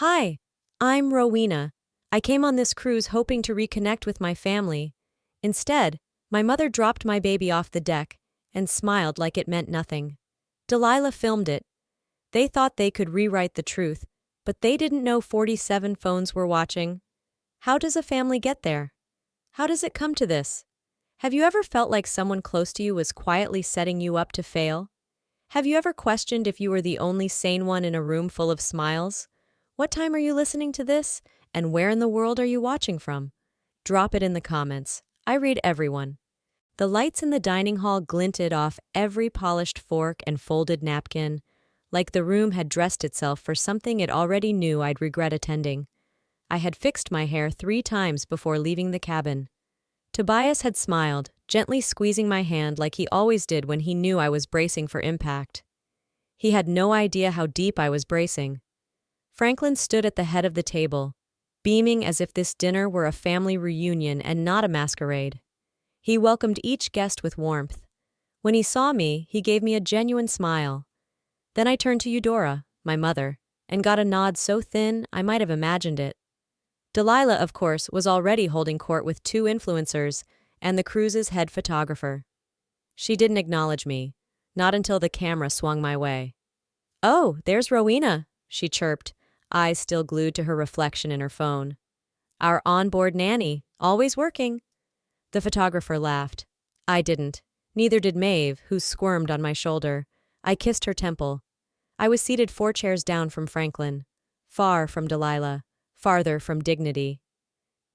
Hi, I'm Rowena. I came on this cruise hoping to reconnect with my family. Instead, my mother dropped my baby off the deck and smiled like it meant nothing. Delilah filmed it. They thought they could rewrite the truth, but they didn't know 47 phones were watching. How does a family get there? How does it come to this? Have you ever felt like someone close to you was quietly setting you up to fail? Have you ever questioned if you were the only sane one in a room full of smiles? What time are you listening to this? And where in the world are you watching from? Drop it in the comments. I read everyone. The lights in the dining hall glinted off every polished fork and folded napkin, like the room had dressed itself for something it already knew I'd regret attending. I had fixed my hair 3 times before leaving the cabin. Tobias had smiled, gently squeezing my hand like he always did when he knew I was bracing for impact. He had no idea how deep I was bracing. Franklin stood at the head of the table, beaming as if this dinner were a family reunion and not a masquerade. He welcomed each guest with warmth. When he saw me, he gave me a genuine smile. Then I turned to Eudora, my mother, and got a nod so thin I might have imagined it. Delilah, of course, was already holding court with 2 influencers and the cruise's head photographer. She didn't acknowledge me, not until the camera swung my way. "Oh, there's Rowena," she chirped, eyes still glued to her reflection in her phone. "Our onboard nanny, always working." The photographer laughed. I didn't. Neither did Maeve, who squirmed on my shoulder. I kissed her temple. I was seated 4 chairs down from Franklin, far from Delilah, farther from dignity.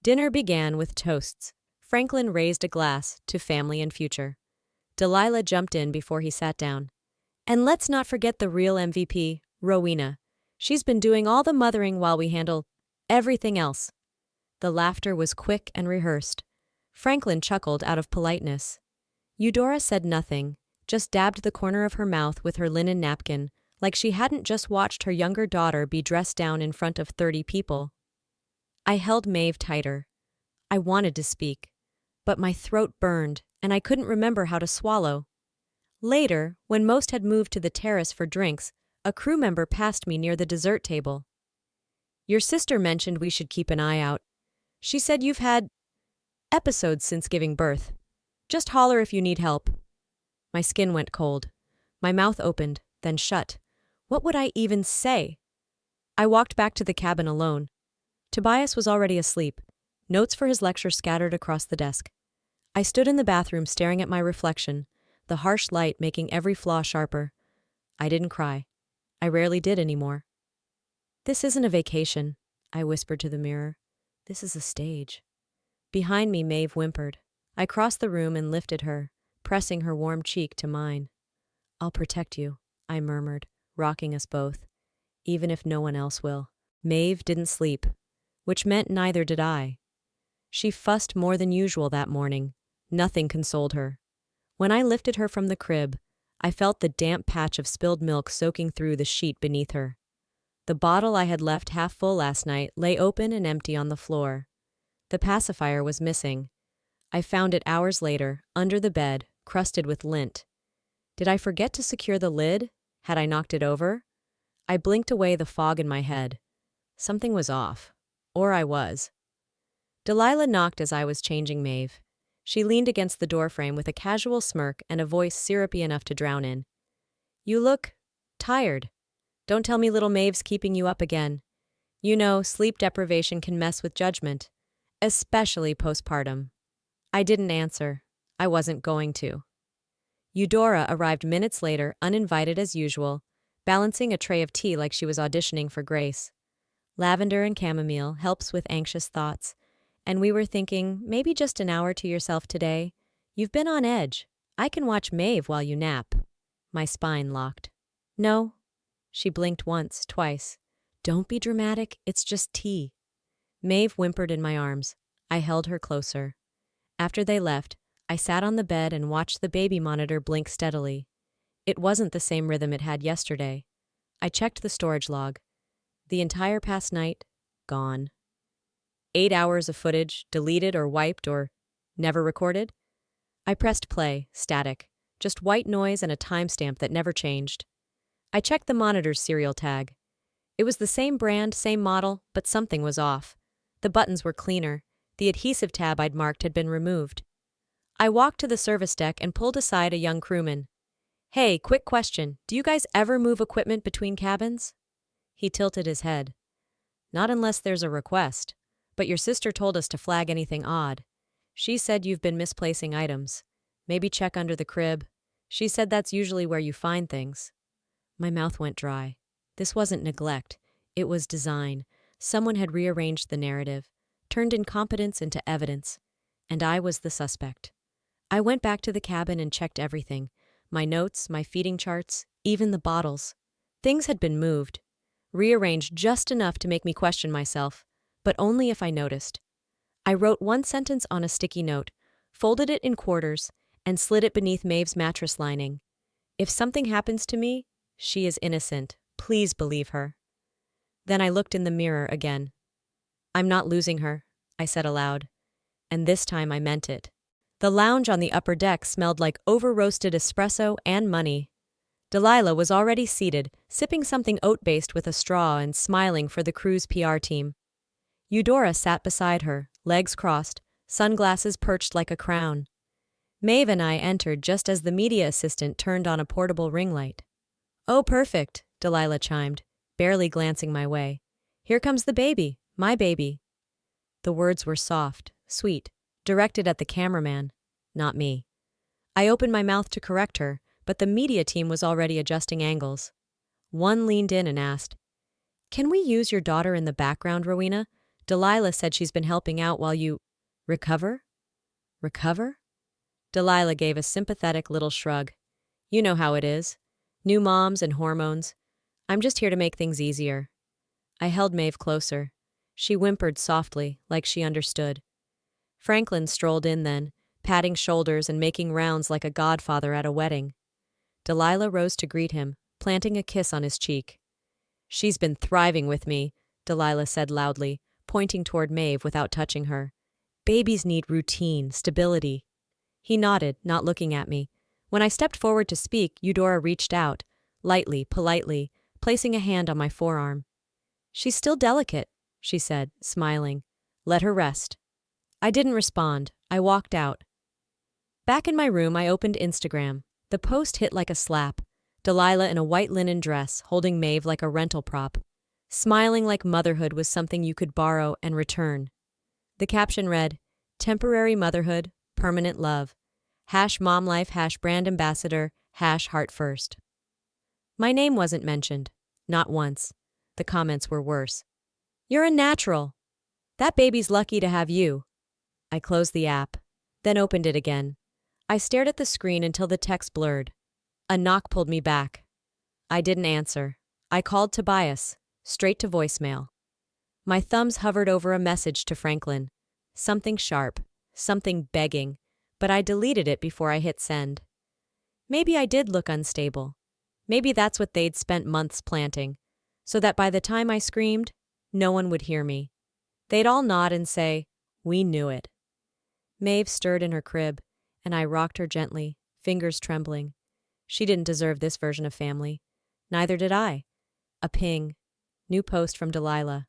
Dinner began with toasts. Franklin raised a glass to family and future. Delilah jumped in before he sat down. "And let's not forget the real MVP, Rowena. She's been doing all the mothering while we handle everything else." The laughter was quick and rehearsed. Franklin chuckled out of politeness. Eudora said nothing, just dabbed the corner of her mouth with her linen napkin, like she hadn't just watched her younger daughter be dressed down in front of 30 people. I held Maeve tighter. I wanted to speak, but my throat burned, and I couldn't remember how to swallow. Later, when most had moved to the terrace for drinks, a crew member passed me near the dessert table. "Your sister mentioned we should keep an eye out. She said you've had episodes since giving birth. Just holler if you need help." My skin went cold. My mouth opened, then shut. What would I even say? I walked back to the cabin alone. Tobias was already asleep, notes for his lecture scattered across the desk. I stood in the bathroom staring at my reflection, the harsh light making every flaw sharper. I didn't cry. I rarely did anymore. "This isn't a vacation," I whispered to the mirror. "This is a stage." Behind me, Maeve whimpered. I crossed the room and lifted her, pressing her warm cheek to mine. "I'll protect you," I murmured, rocking us both, "even if no one else will." Maeve didn't sleep, which meant neither did I. She fussed more than usual that morning. Nothing consoled her. When I lifted her from the crib, I felt the damp patch of spilled milk soaking through the sheet beneath her. The bottle I had left half full last night lay open and empty on the floor. The pacifier was missing. I found it hours later, under the bed, crusted with lint. Did I forget to secure the lid? Had I knocked it over? I blinked away the fog in my head. Something was off. Or I was. Delilah knocked as I was changing Maeve. She leaned against the doorframe with a casual smirk and a voice syrupy enough to drown in. "You look tired. Don't tell me little Maeve's keeping you up again. You know, sleep deprivation can mess with judgment, especially postpartum." I didn't answer. I wasn't going to. Eudora arrived minutes later, uninvited as usual, balancing a tray of tea like she was auditioning for Grace. Lavender and chamomile helps with anxious thoughts, and we were thinking, maybe just an hour to yourself today. You've been on edge. I can watch Maeve while you nap. My spine locked. "No." She blinked once, twice. "Don't be dramatic, it's just tea." Maeve whimpered in my arms. I held her closer. After they left, I sat on the bed and watched the baby monitor blink steadily. It wasn't the same rhythm it had yesterday. I checked the storage log. The entire past night, gone. 8 hours of footage, deleted or wiped or never recorded? I pressed play, static, just white noise and a timestamp that never changed. I checked the monitor's serial tag. It was the same brand, same model, but something was off. The buttons were cleaner. The adhesive tab I'd marked had been removed. I walked to the service deck and pulled aside a young crewman. "Hey, quick question. Do you guys ever move equipment between cabins?" He tilted his head. "Not unless there's a request. But your sister told us to flag anything odd. She said you've been misplacing items. Maybe check under the crib. She said that's usually where you find things." My mouth went dry. This wasn't neglect. It was design. Someone had rearranged the narrative, turned incompetence into evidence, and I was the suspect. I went back to the cabin and checked everything. My notes, my feeding charts, even the bottles. Things had been moved, rearranged just enough to make me question myself, but only if I noticed. I wrote one sentence on a sticky note, folded it in quarters, and slid it beneath Maeve's mattress lining. "If something happens to me, she is innocent. Please believe her." Then I looked in the mirror again. "I'm not losing her," I said aloud. And this time I meant it. The lounge on the upper deck smelled like over-roasted espresso and money. Delilah was already seated, sipping something oat-based with a straw and smiling for the crew's PR team. Eudora sat beside her, legs crossed, sunglasses perched like a crown. Maeve and I entered just as the media assistant turned on a portable ring light. "Oh, perfect," Delilah chimed, barely glancing my way. "Here comes the baby, my baby." The words were soft, sweet, directed at the cameraman, not me. I opened my mouth to correct her, but the media team was already adjusting angles. One leaned in and asked, "Can we use your daughter in the background, Rowena? Delilah said she's been helping out while you—" "Recover? Recover?" Delilah gave a sympathetic little shrug. "You know how it is. New moms and hormones. I'm just here to make things easier." I held Maeve closer. She whimpered softly, like she understood. Franklin strolled in then, patting shoulders and making rounds like a godfather at a wedding. Delilah rose to greet him, planting a kiss on his cheek. "She's been thriving with me," Delilah said loudly, pointing toward Maeve without touching her. "Babies need routine, stability." He nodded, not looking at me. When I stepped forward to speak, Eudora reached out, lightly, politely, placing a hand on my forearm. "She's still delicate," she said, smiling. "Let her rest." I didn't respond. I walked out. Back in my room, I opened Instagram. The post hit like a slap. Delilah in a white linen dress, holding Maeve like a rental prop. Smiling like motherhood was something you could borrow and return. The caption read, "Temporary motherhood, permanent love. #momlife, #brand ambassador, #heart first." My name wasn't mentioned. Not once. The comments were worse. "You're a natural. That baby's lucky to have you." I closed the app, then opened it again. I stared at the screen until the text blurred. A knock pulled me back. I didn't answer. I called Tobias, straight to voicemail. My thumbs hovered over a message to Franklin. Something sharp, something begging, but I deleted it before I hit send. Maybe I did look unstable. Maybe that's what they'd spent months planting, so that by the time I screamed, no one would hear me. They'd all nod and say, "We knew it." Maeve stirred in her crib, and I rocked her gently, fingers trembling. She didn't deserve this version of family. Neither did I. A ping. New post from Delilah.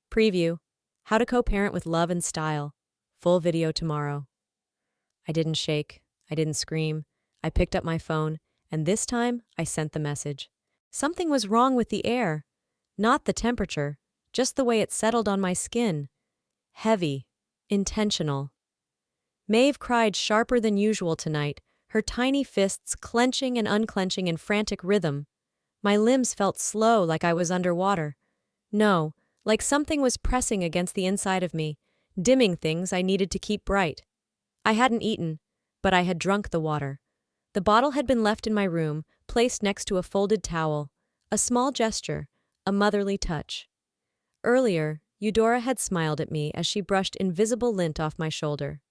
Preview. How to co-parent with love and style. Full video tomorrow. I didn't shake. I didn't scream. I picked up my phone, and this time I sent the message. Something was wrong with the air. Not the temperature, just the way it settled on my skin. Heavy. Intentional. Maeve cried sharper than usual tonight, her tiny fists clenching and unclenching in frantic rhythm. My limbs felt slow, like I was underwater. No, like something was pressing against the inside of me, dimming things I needed to keep bright. I hadn't eaten, but I had drunk the water. The bottle had been left in my room, placed next to a folded towel. A small gesture, a motherly touch. Earlier, Eudora had smiled at me as she brushed invisible lint off my shoulder.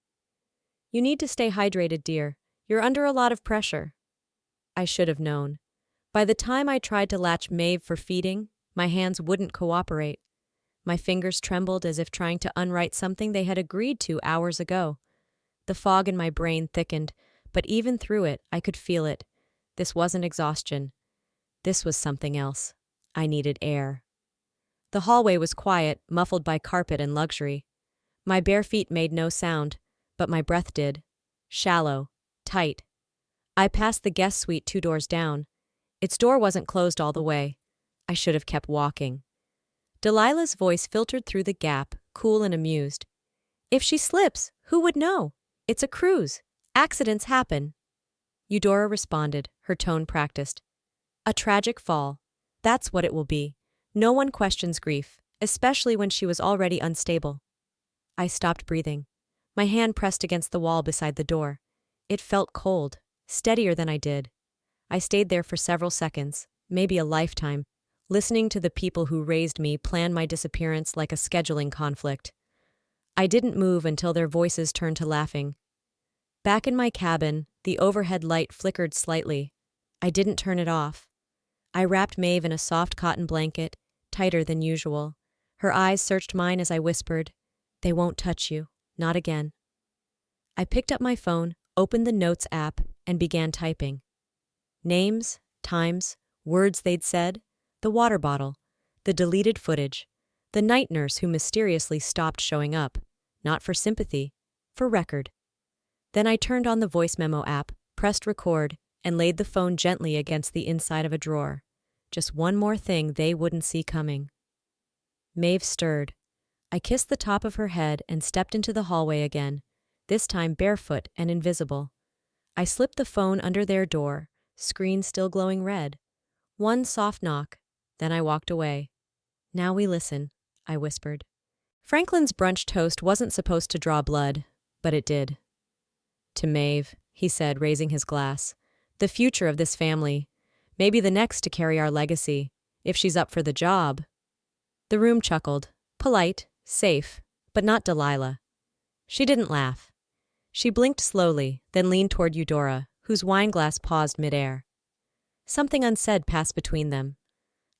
"You need to stay hydrated, dear. You're under a lot of pressure." I should have known. By the time I tried to latch Maeve for feeding, my hands wouldn't cooperate. My fingers trembled as if trying to unwrite something they had agreed to hours ago. The fog in my brain thickened, but even through it, I could feel it. This wasn't exhaustion. This was something else. I needed air. The hallway was quiet, muffled by carpet and luxury. My bare feet made no sound, but my breath did. Shallow, tight. I passed the guest suite 2 doors down. Its door wasn't closed all the way. I should have kept walking. Delilah's voice filtered through the gap, cool and amused. If she slips, who would know? It's a cruise. Accidents happen. Eudora responded, her tone practiced. A tragic fall. That's what it will be. No one questions grief, especially when she was already unstable. I stopped breathing. My hand pressed against the wall beside the door. It felt cold, steadier than I did. I stayed there for several seconds, maybe a lifetime, listening to the people who raised me plan my disappearance like a scheduling conflict. I didn't move until their voices turned to laughing. Back in my cabin, the overhead light flickered slightly. I didn't turn it off. I wrapped Maeve in a soft cotton blanket, tighter than usual. Her eyes searched mine as I whispered, "They won't touch you. Not again." I picked up my phone, opened the Notes app, and began typing. Names, times, words they'd said, the water bottle, the deleted footage, the night nurse who mysteriously stopped showing up, not for sympathy, for record. Then I turned on the voice memo app, pressed record, and laid the phone gently against the inside of a drawer. Just one more thing they wouldn't see coming. Maeve stirred. I kissed the top of her head and stepped into the hallway again, this time barefoot and invisible. I slipped the phone under their door, screen still glowing red. One soft knock, then I walked away. "Now we listen," I whispered. Franklin's brunch toast wasn't supposed to draw blood, but it did. "To Maeve," he said, raising his glass. "The future of this family. Maybe the next to carry our legacy, if she's up for the job." The room chuckled. Polite, safe, but not Delilah. She didn't laugh. She blinked slowly, then leaned toward Eudora, whose wineglass paused midair. Something unsaid passed between them.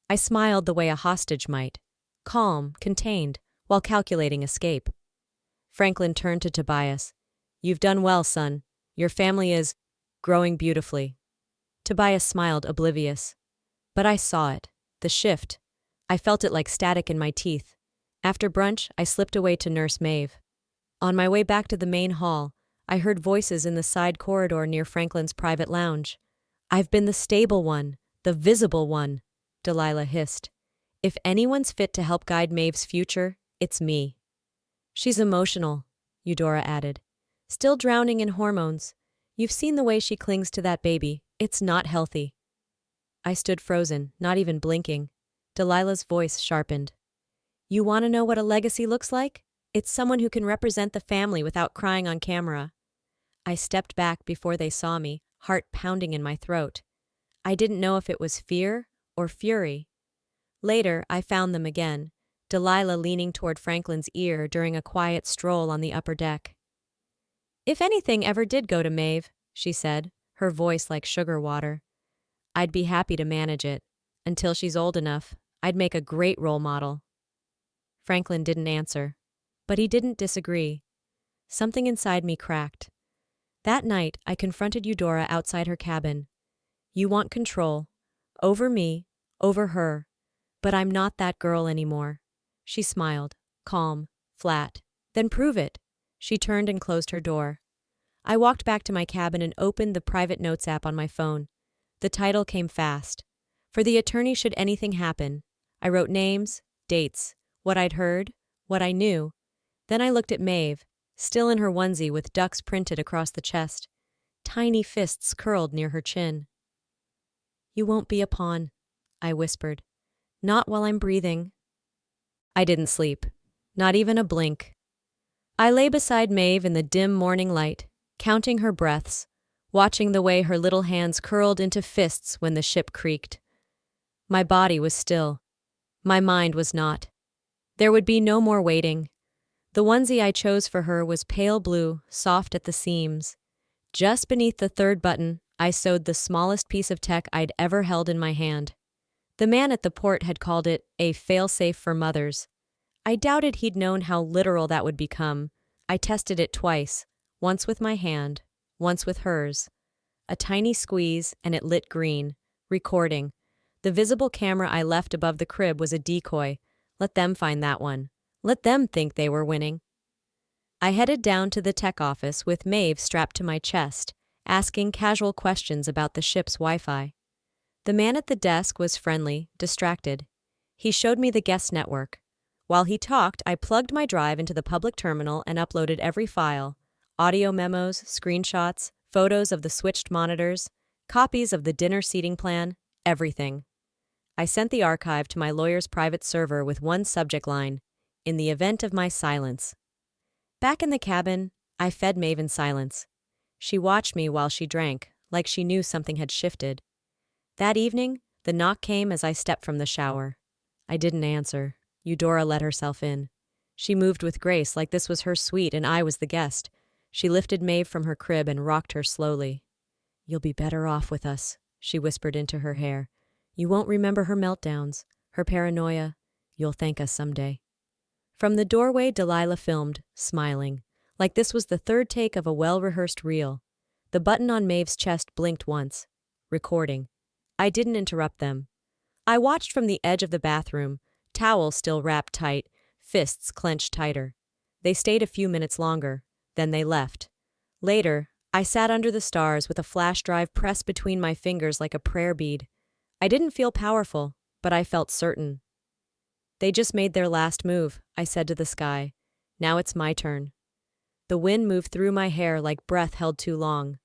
I smiled the way a hostage might, calm, contained, while calculating escape. Franklin turned to Tobias. "You've done well, son. Your family is growing beautifully." Tobias smiled, oblivious. But I saw it, the shift. I felt it like static in my teeth. After brunch, I slipped away to nurse Maeve. On my way back to the main hall, I heard voices in the side corridor near Franklin's private lounge. "I've been the stable one, the visible one," Delilah hissed. "If anyone's fit to help guide Maeve's future, it's me." "She's emotional," Eudora added. "Still drowning in hormones. You've seen the way she clings to that baby. It's not healthy." I stood frozen, not even blinking. Delilah's voice sharpened. "You want to know what a legacy looks like? It's someone who can represent the family without crying on camera." I stepped back before they saw me, heart pounding in my throat. I didn't know if it was fear or fury. Later, I found them again, Delilah leaning toward Franklin's ear during a quiet stroll on the upper deck. "If anything ever did go to Maeve," she said, her voice like sugar water, "I'd be happy to manage it. Until she's old enough, I'd make a great role model." Franklin didn't answer, but he didn't disagree. Something inside me cracked. That night, I confronted Eudora outside her cabin. "You want control. Over me, over her. But I'm not that girl anymore." She smiled, calm, flat. "Then prove it." She turned and closed her door. I walked back to my cabin and opened the private notes app on my phone. The title came fast. "For the attorney should anything happen." I wrote names, dates, what I'd heard, what I knew. Then I looked at Maeve, still in her onesie with ducks printed across the chest. Tiny fists curled near her chin. "You won't be a pawn," I whispered. "Not while I'm breathing." I didn't sleep. Not even a blink. I lay beside Maeve in the dim morning light, counting her breaths, watching the way her little hands curled into fists when the ship creaked. My body was still. My mind was not. There would be no more waiting. The onesie I chose for her was pale blue, soft at the seams. Just beneath the third button, I sewed the smallest piece of tech I'd ever held in my hand. The man at the port had called it a fail-safe for mothers. I doubted he'd known how literal that would become. I tested it twice, once with my hand, once with hers. A tiny squeeze, and it lit green, recording. The visible camera I left above the crib was a decoy, Let them find that one. Let them think they were winning. I headed down to the tech office with Maeve strapped to my chest, asking casual questions about the ship's Wi-Fi. The man at the desk was friendly, distracted. He showed me the guest network. While he talked, I plugged my drive into the public terminal and uploaded every file: audio memos, screenshots, photos of the switched monitors, copies of the dinner seating plan, everything. I sent the archive to my lawyer's private server with one subject line: in the event of my silence. Back in the cabin, I fed Maeve in silence. She watched me while she drank, like she knew something had shifted. That evening, the knock came as I stepped from the shower. I didn't answer. Eudora let herself in. She moved with grace like this was her suite and I was the guest. She lifted Maeve from her crib and rocked her slowly. "You'll be better off with us," she whispered into her hair. "You won't remember her meltdowns, her paranoia. You'll thank us someday." From the doorway, Delilah filmed, smiling, like this was the third take of a well-rehearsed reel. The button on Maeve's chest blinked once. Recording. I didn't interrupt them. I watched from the edge of the bathroom, towel still wrapped tight, fists clenched tighter. They stayed a few minutes longer, then they left. Later, I sat under the stars with a flash drive pressed between my fingers like a prayer bead. I didn't feel powerful, but I felt certain. "They just made their last move," I said to the sky. "Now it's my turn." The wind moved through my hair like breath held too long.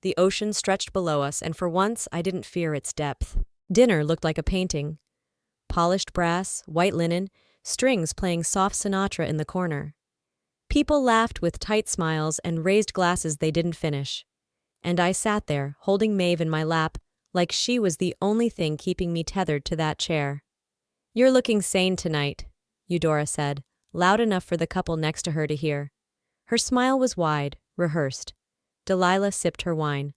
The ocean stretched below us, and for once I didn't fear its depth. Dinner looked like a painting. Polished brass, white linen, strings playing soft Sinatra in the corner. People laughed with tight smiles and raised glasses they didn't finish. And I sat there, holding Maeve in my lap, like she was the only thing keeping me tethered to that chair. "You're looking sane tonight," Eudora said, loud enough for the couple next to her to hear. Her smile was wide, rehearsed. Delilah sipped her wine.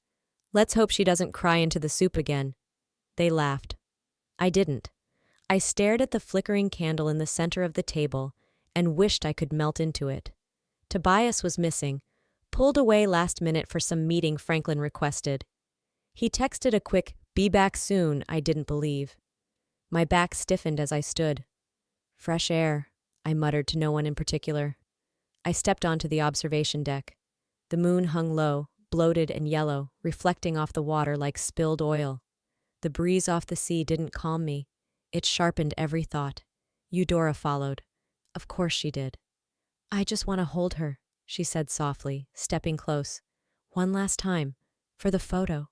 "Let's hope she doesn't cry into the soup again." They laughed. I didn't. I stared at the flickering candle in the center of the table and wished I could melt into it. Tobias was missing, pulled away last minute for some meeting Franklin requested. He texted a quick, "Be back soon," I didn't believe. My back stiffened as I stood. "Fresh air," I muttered to no one in particular. I stepped onto the observation deck. The moon hung low, bloated and yellow, reflecting off the water like spilled oil. The breeze off the sea didn't calm me. It sharpened every thought. Eudora followed. Of course she did. "I just want to hold her," she said softly, stepping close. "One last time, for the photo."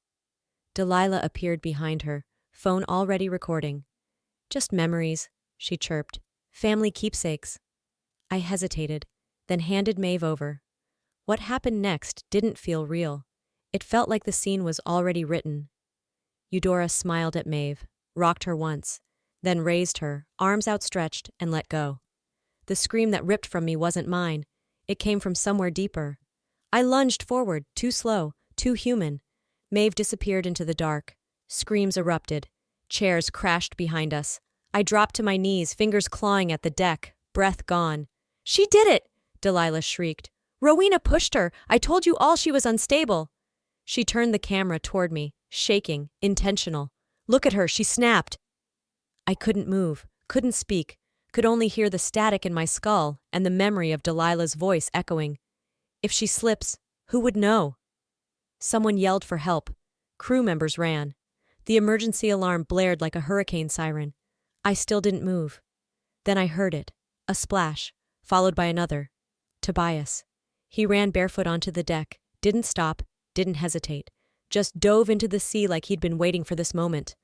Delilah appeared behind her, phone already recording. "Just memories," she chirped. "Family keepsakes." I hesitated, then handed Maeve over. What happened next didn't feel real. It felt like the scene was already written. Eudora smiled at Maeve, rocked her once, then raised her, arms outstretched, and let go. The scream that ripped from me wasn't mine. It came from somewhere deeper. I lunged forward, too slow, too human. Maeve disappeared into the dark. Screams erupted. Chairs crashed behind us. I dropped to my knees, fingers clawing at the deck, breath gone. "She did it!" Delilah shrieked. "Rowena pushed her! I told you all she was unstable!" She turned the camera toward me, shaking, intentional. "Look at her, she snapped!" I couldn't move, couldn't speak, could only hear the static in my skull and the memory of Delilah's voice echoing. If she slips, who would know? Someone yelled for help. Crew members ran. The emergency alarm blared like a hurricane siren. I still didn't move. Then I heard it, a splash, followed by another. Tobias. He ran barefoot onto the deck, didn't stop, didn't hesitate, just dove into the sea like he'd been waiting for this moment.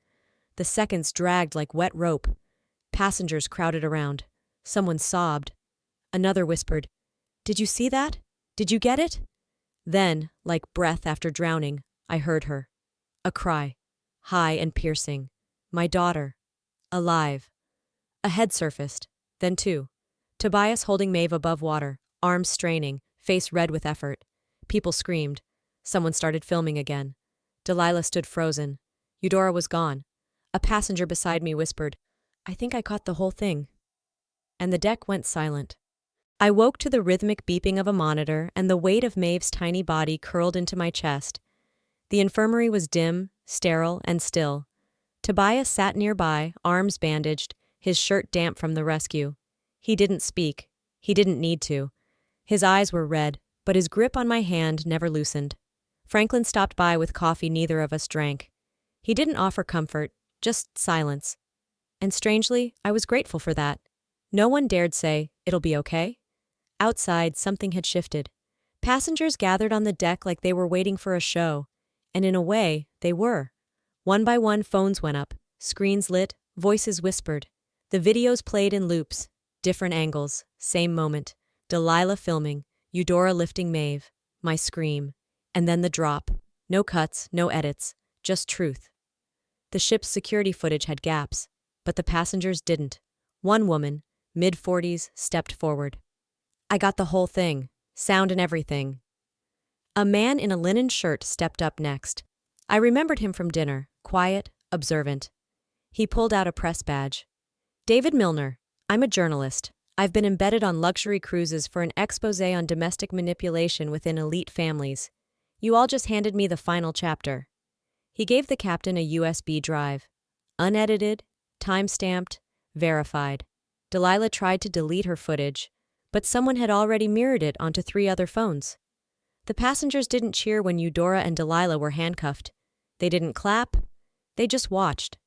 The seconds dragged like wet rope. Passengers crowded around. Someone sobbed. Another whispered, "Did you see that? Did you get it?" Then, like breath after drowning, I heard her. A cry, high and piercing. My daughter. Alive. A head surfaced, then two. Tobias holding Maeve above water, arms straining, face red with effort. People screamed. Someone started filming again. Delilah stood frozen. Eudora was gone. A passenger beside me whispered, "I think I caught the whole thing." And the deck went silent. I woke to the rhythmic beeping of a monitor and the weight of Maeve's tiny body curled into my chest. The infirmary was dim, sterile, and still. Tobias sat nearby, arms bandaged, his shirt damp from the rescue. He didn't speak. He didn't need to. His eyes were red, but his grip on my hand never loosened. Franklin stopped by with coffee neither of us drank. He didn't offer comfort, just silence. And strangely, I was grateful for that. No one dared say, "It'll be okay." Outside, something had shifted. Passengers gathered on the deck like they were waiting for a show. And in a way, they were. One by one, phones went up, screens lit, voices whispered. The videos played in loops, different angles, same moment. Delilah filming, Eudora lifting Maeve, my scream. And then the drop. No cuts, no edits, just truth. The ship's security footage had gaps, but the passengers didn't. One woman, mid-40s, stepped forward. "I got the whole thing, sound and everything." A man in a linen shirt stepped up next. I remembered him from dinner, quiet, observant. He pulled out a press badge. "David Milner, I'm a journalist. I've been embedded on luxury cruises for an exposé on domestic manipulation within elite families. You all just handed me the final chapter." He gave the captain a USB drive. Unedited, time-stamped, verified. Delilah tried to delete her footage, but someone had already mirrored it onto 3 other phones. The passengers didn't cheer when Eudora and Delilah were handcuffed. They didn't clap. They just watched.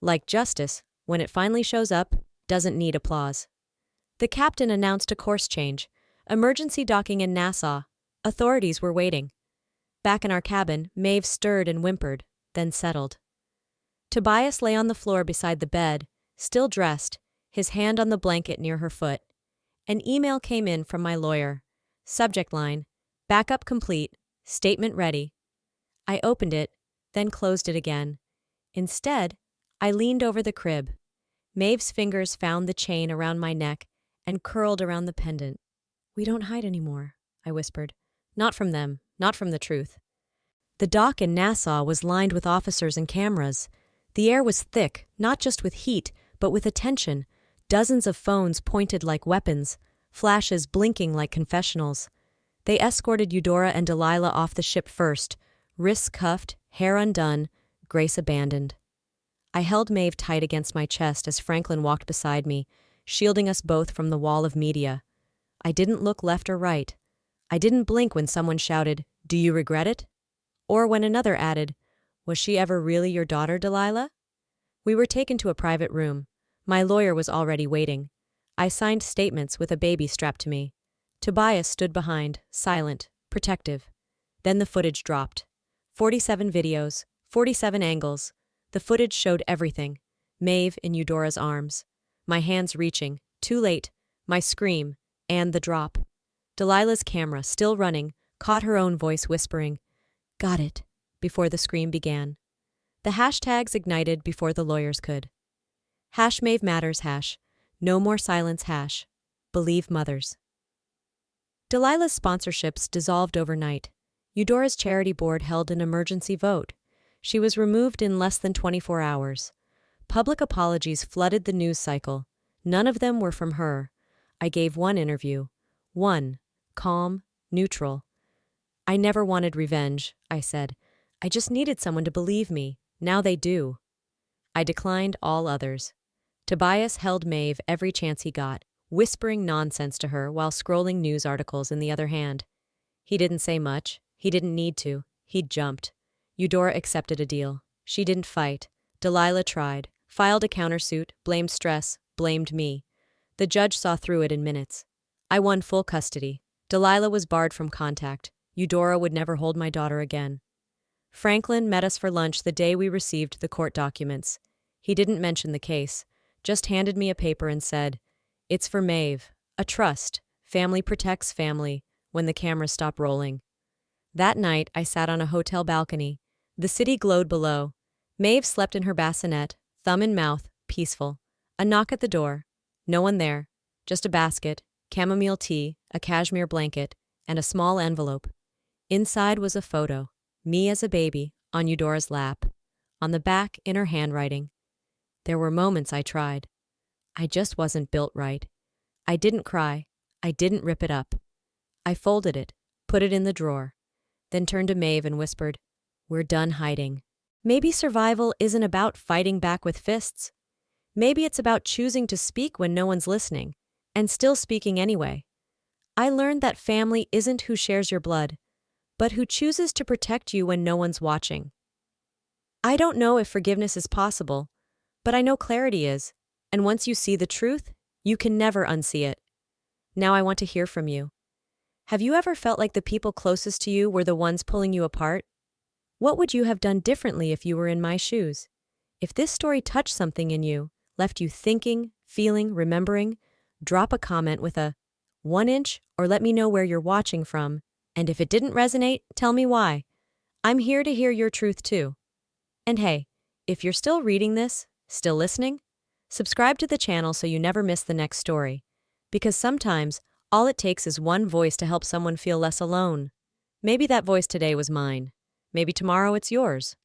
Like justice, when it finally shows up, doesn't need applause. The captain announced a course change. Emergency docking in Nassau. Authorities were waiting. Back in our cabin, Maeve stirred and whimpered, then settled. Tobias lay on the floor beside the bed, still dressed, his hand on the blanket near her foot. An email came in from my lawyer. Subject line, "Backup complete, statement ready." I opened it, then closed it again. Instead, I leaned over the crib. Maeve's fingers found the chain around my neck and curled around the pendant. "We don't hide anymore," I whispered. "Not from them, not from the truth." The dock in Nassau was lined with officers and cameras. The air was thick, not just with heat, but with attention. Dozens of phones pointed like weapons, flashes blinking like confessionals. They escorted Eudora and Delilah off the ship first, wrists cuffed, hair undone, grace abandoned. I held Maeve tight against my chest as Franklin walked beside me, shielding us both from the wall of media. I didn't look left or right. I didn't blink when someone shouted, "Do you regret it?" Or when another added, "Was she ever really your daughter, Delilah?" We were taken to a private room. My lawyer was already waiting. I signed statements with a baby strapped to me. Tobias stood behind, silent, protective. Then the footage dropped. 47 videos, 47 angles. The footage showed everything. Maeve in Eudora's arms. My hands reaching, too late, my scream, and the drop. Delilah's camera, still running, caught her own voice whispering, "Got it," before the scream began. The hashtags ignited before the lawyers could. #Maeve Matters #. No more silence #. Believe mothers. Delilah's sponsorships dissolved overnight. Eudora's charity board held an emergency vote. She was removed in less than 24 hours. Public apologies flooded the news cycle. None of them were from her. I gave one interview. One. Calm, neutral. "I never wanted revenge," I said. "I just needed someone to believe me. Now they do." I declined all others. Tobias held Maeve every chance he got, whispering nonsense to her while scrolling news articles in the other hand. He didn't say much. He didn't need to. He'd jumped. Eudora accepted a deal. She didn't fight. Delilah tried, filed a countersuit, blamed stress, blamed me. The judge saw through it in minutes. I won full custody. Delilah was barred from contact. Eudora would never hold my daughter again. Franklin met us for lunch the day we received the court documents. He didn't mention the case, just handed me a paper and said, "It's for Maeve, a trust, family protects family," when the cameras stopped rolling. That night, I sat on a hotel balcony. The city glowed below. Maeve slept in her bassinet, thumb in mouth, peaceful. A knock at the door. No one there. Just a basket, chamomile tea, a cashmere blanket, and a small envelope. Inside was a photo. Me as a baby, on Eudora's lap. On the back, in her handwriting. There were moments I tried. I just wasn't built right. I didn't cry. I didn't rip it up. I folded it, put it in the drawer, then turned to Maeve and whispered, "We're done hiding. Maybe survival isn't about fighting back with fists. Maybe it's about choosing to speak when no one's listening, and still speaking anyway. I learned that family isn't who shares your blood, but who chooses to protect you when no one's watching. I don't know if forgiveness is possible, but I know clarity is, and once you see the truth, you can never unsee it. Now I want to hear from you. Have you ever felt like the people closest to you were the ones pulling you apart? What would you have done differently if you were in my shoes? If this story touched something in you, left you thinking, feeling, remembering, drop a comment with a 1 inch or let me know where you're watching from. And if it didn't resonate, tell me why. I'm here to hear your truth too. And hey, if you're still reading this, still listening, subscribe to the channel so you never miss the next story. Because sometimes, all it takes is one voice to help someone feel less alone. Maybe that voice today was mine. Maybe tomorrow it's yours.